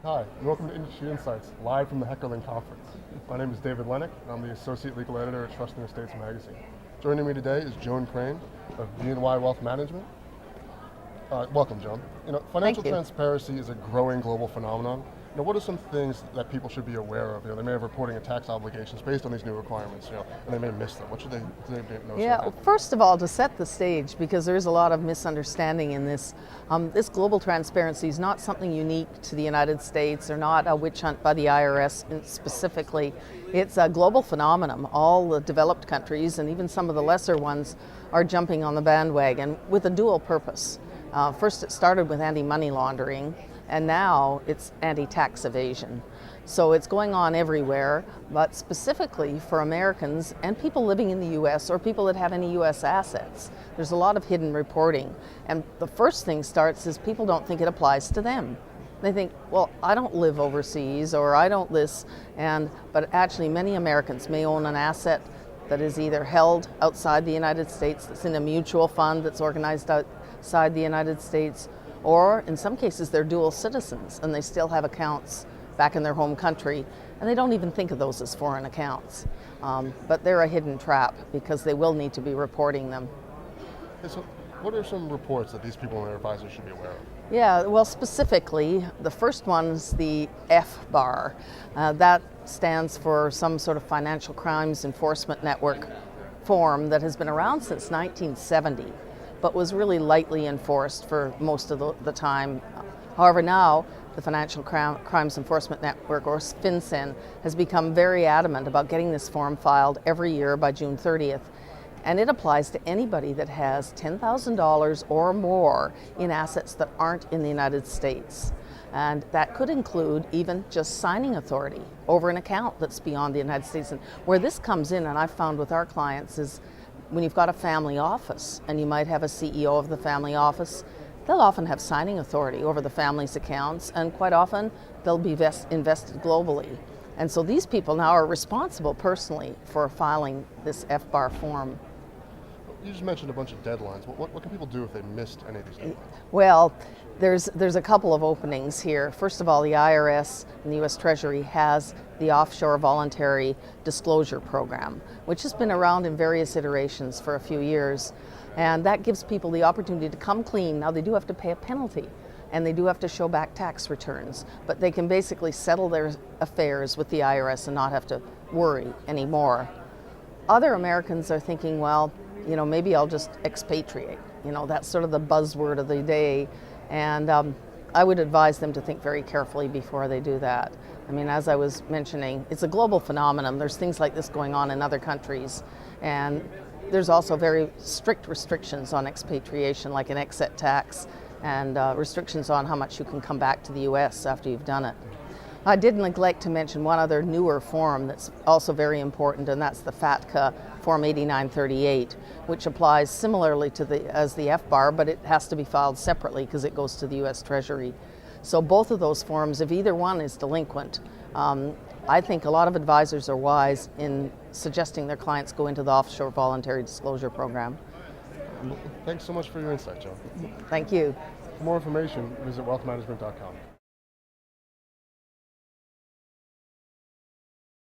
Hi, and welcome to Industry Insights, live from the Heckerling Conference. My name is David Lennox, and I'm the Associate Legal Editor at Trust and Estates Magazine. Joining me today is Joan Crain of BNY Wealth Management. Welcome, Joan. Financial transparency is a growing global phenomenon. What are some things that people should be aware of? They may have reporting and tax obligations based on these new requirements, and they may miss them. What should they know? Yeah, first of all, to set the stage, because there's a lot of misunderstanding in this, this global transparency is not something unique to the United States or not a witch hunt by the IRS specifically. It's a global phenomenon. All the developed countries and even some of the lesser ones are jumping on the bandwagon with a dual purpose. First, it started with anti-money laundering, and now it's anti-tax evasion. So it's going on everywhere, but specifically for Americans and people living in the U.S. or people that have any U.S. assets. There's a lot of hidden reporting. And the first thing starts is people don't think it applies to them. They think, well, I don't live overseas or I don't this, but actually many Americans may own an asset that is either held outside the United States, that's in a mutual fund that's organized outside the United States, or in some cases they're dual citizens and they still have accounts back in their home country, and they don't even think of those as foreign accounts. But they're a hidden trap because they will need to be reporting them. Okay, so what are some reports that these people and their advisors should be aware of? Yeah, well, specifically, the first one is the FBAR. That stands for some sort of Financial Crimes Enforcement Network form that has been around since 1970. But was really lightly enforced for most of the time. However, now the Financial Crimes Enforcement Network, or FinCEN, has become very adamant about getting this form filed every year by June 30th. And it applies to anybody that has $10,000 or more in assets that aren't in the United States. And that could include even just signing authority over an account that's beyond the United States. And where this comes in, and I've found with our clients, is when you've got a family office and you might have a CEO of the family office, they'll often have signing authority over the family's accounts, and quite often they'll be invested globally. And so these people now are responsible personally for filing this FBAR form. You just mentioned a bunch of deadlines. What can people do if they missed any of these deadlines? Well, there's a couple of openings here. First of all, the IRS and the U.S. Treasury has the Offshore Voluntary Disclosure Program, which has been around in various iterations for a few years. And that gives people the opportunity to come clean. Now, they do have to pay a penalty, and they do have to show back tax returns, but they can basically settle their affairs with the IRS and not have to worry anymore. Other Americans are thinking, well, maybe I'll just expatriate. That's sort of the buzzword of the day. And I would advise them to think very carefully before they do that. I mean, as I was mentioning, it's a global phenomenon. There's things like this going on in other countries. And there's also very strict restrictions on expatriation, like an exit tax, and restrictions on how much you can come back to the U.S. after you've done it. I did neglect to mention one other newer form that's also very important, and that's the FATCA Form 8938, which applies similarly as the FBAR, but it has to be filed separately because it goes to the U.S. Treasury. So both of those forms, if either one is delinquent, I think a lot of advisors are wise in suggesting their clients go into the Offshore Voluntary Disclosure Program. Thanks so much for your insight, Joan. Thank you. For more information, visit wealthmanagement.com.